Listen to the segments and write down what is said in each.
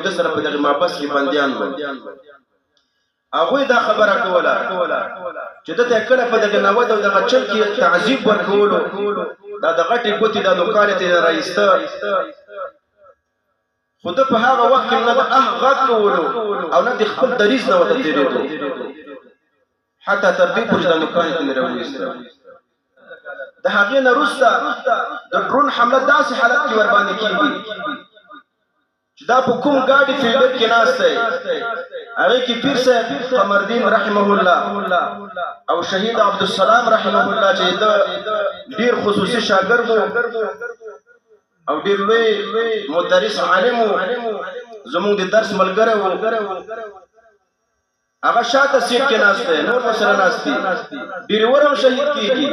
د سره په دغه مابس کې بنديان و هغه دا خبره کوله چې دته کله په دغه نوود او دغه چل کې تعذيب ورکولو دا د غټي ګوتی د نوکارته رئیسته خود په هغه وخت کې نه د غږ کولو او نه د خپل دریز نه وته تیریدو حتی تر دې پورې د نوکارته نه راوېسته د هغه نه روسته د ډرون حمله داسې حالت کې ور باندې کیږي چې دا په کوم ګاډي فیلډر کې ناشته هغه کې پیر صاحب قمردین رحمه الله او شهید عبدالسلام رحمه الله چې د ډیر خصوصي شاګرد او ډیر لوی مدرس عالم زموږ د درس ملګری و هغه شاته سیټ کې ناشته نور سره ناشتي ډیرورم شهید کیږي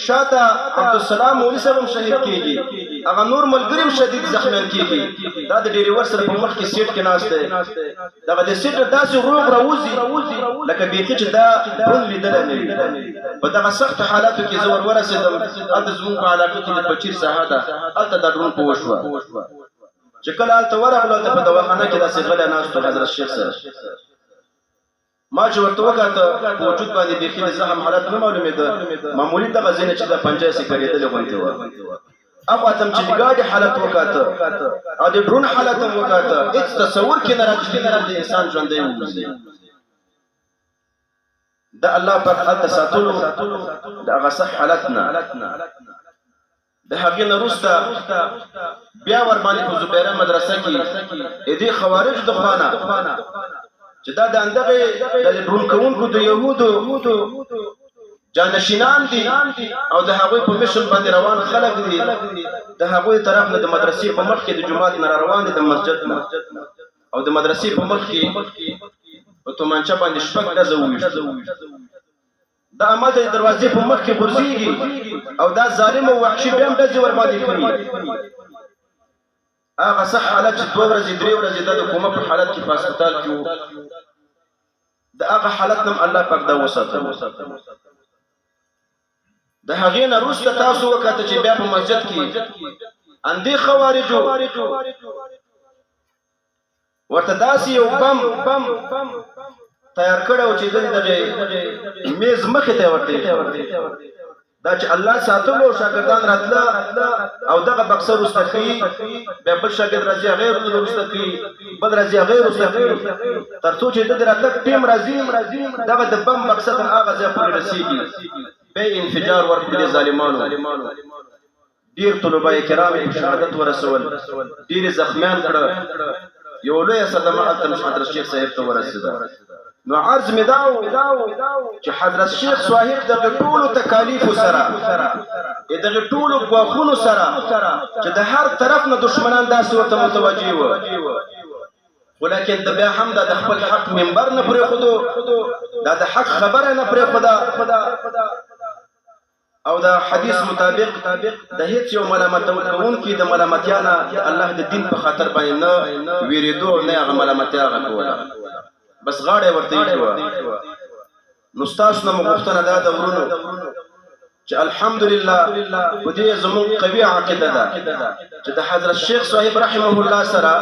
شاته عبدالسلام مولوی صاحب هم شهید کیږي هغه نور ملګریم شدید زخمیان کیږي دا د ډیرور سره په مخ کې سیټ کې ناشته دا د سیټ داسې روغ راوځي لکه بیخي چې دا برون لیدل نه وي په دغه سخت حالاتو کې زور ورسېدم هلته زموږ په علاقه کې د پچیر ساحه ده هلته دا ډرون پوه شوه چې کله هلته ورغلو ته په دواخانه کې داسې غلی ناست و حضرت شیخ صاحب ما چې ورته وکاته په وجود باندې بیخي د زخم حالت نه معلومېده معمولي دغه ځینې چې د پنجه سې کړېدلې غوندې وه اب اتم چې د ګاډي حالت وکاته او د ډرون حالت هم وکاته هېڅ تصور کې نه راځي چې د انسان ژوندی ووځي د الله پاک هلته ساتلو د هغه صح حالت نه د هغې نه وروسته بیا ورباندې په زبیره مدرسه کې د دې خوارجو د خوا نه چې دا د اندغه د ډرون کوونکو د یهودو جانشینان دي او د هغوی په مشن باندې روان خلک دي د هغوی طرف نه د مدرسې په مخ کې د جماعت نه روان دي د مسجد نه او د مدرسې په مخ کې په تومانچه باندې شپږ ډزه وویشت دا عمل د دروازې په مخ کې غورځېږي او دا ظالم او وحشي بیا هم ډزې ورباندې کوي هغه صح حالت چې 2 ورځې 3 ورځې د کومه په حالت کې په هسپتال کې وو د هغه حالت نم الله پاک دا وساتل د هغې نه وروسته تاسو وکاته چې بیا په مسجد کې اندې خوارجو ورته داسې یو بم تیار کړی و چې دغه میز مخې ته ورته دا چې الله ساتلو شاګردان راتله او دغه بکسه وروسته کوي بیا بل شاګرد راځي هغې وروسته کوي بل راځي هغې وروسته کوي تر څو چې د راتګ ټیم راځي دغه د بم بکسه تر هغه ځای پورې رسېږي بیا انفجار ورکړي ظالمانو ډېر طلبه کرام یې شهادت ورسول ډېرې زخمیان کړه یو لویه صدمه هلته حضرت شیخ صاحب ته ورسېده نو عرض مې دا و چې حضرت شیخ صاحب دغه ټولو تکالیفو سره دغه ټولو ګواښونو سره چې د هر طرف نه دشمنان داسې ورته متوجه وو ولیکن د بیا هم د خپل حق منبر نه پرېښودو دا د حق خبره نه پرېښوده او دا حدیث مطابق د هیڅ یو ملامتونکي د ملامتیا نه الله د دین په خاطر باندې نه ویرېدو نه هغه ملامتیا هغه کوله بس غاړه ورته ایښوه نو ستاسو نه مو غوښتنه دا ده ورونو چې الحمدلله په دې زموږ قوي عقیده ده چې د حضرت شیخ صاحب رحمه الله سره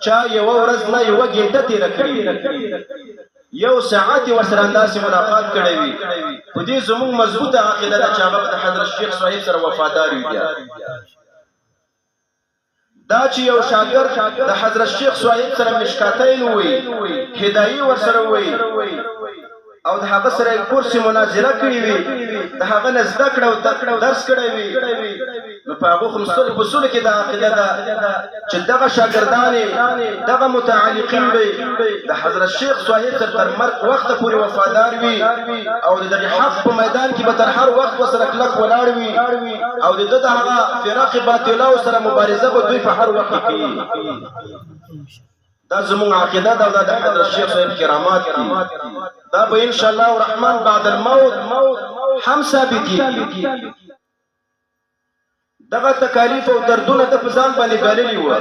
چا یوه ورځ نه یوه ګنټه تېره کړې یو ساعت ورسره انداسې ملاقات کړی وي په دې زموږ مضبوطه عقیده ده چې هغه به د حضرت شیخ صاحب سره وفادار وي بیا دا چې یو شاګرد د حضرت شیخ صاحب سره مشکاتین وي هدایي ورسره وي او د هغه سره کورسي مناظره کړې وي د هغه نه زده کړه او درس کړی وي نو په هغو مختلفو اصولو کې دا عقیده ده چې دغه شاګردان دغه متعلقین وي د حضرت شیخ صاحب سره تر مرګ وخته پورې وفادار وي او د دغه حق په میدان کې به تر هر وخت ورسره کلک ولاړ وي او د ده د هغه فرق باطله سره مبارزه به دوی په هر وخت کې کوي دا زموږ عقیده ده او دا د حضرت شیخ صاحب کرامات دي دا به ان شاء الله الرحمن بعد الموت هم ثابتېږي دغه تکالیف او دردونه د په ځان باندې ګاللي وو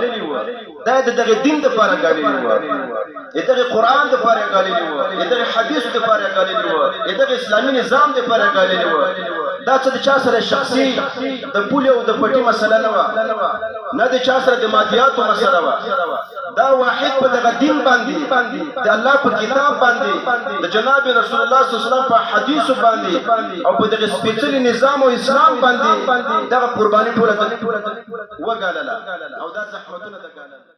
دا د دغه دین دپاره ګاللي وو د دغه قرآن دپاره ګاللي وو د دغه حدیثو دپاره ګاللي وو د دغه اسلامي نظام دپاره ګاللي وو دا څه د چا سره شخصي د پولې او د پټي مسله نه وه نه د چا سره د مادیاتو مسله وه دا واحد په دغه دین باندې د الله په کتاب باندې د جناب رسول الله صلی الله علیه وسلم په حدیثو باندې او په دغه سپېڅلي نظام او اسلام باندې دغه قرباني ټوله وګالله او دا زحمتونه د ګالل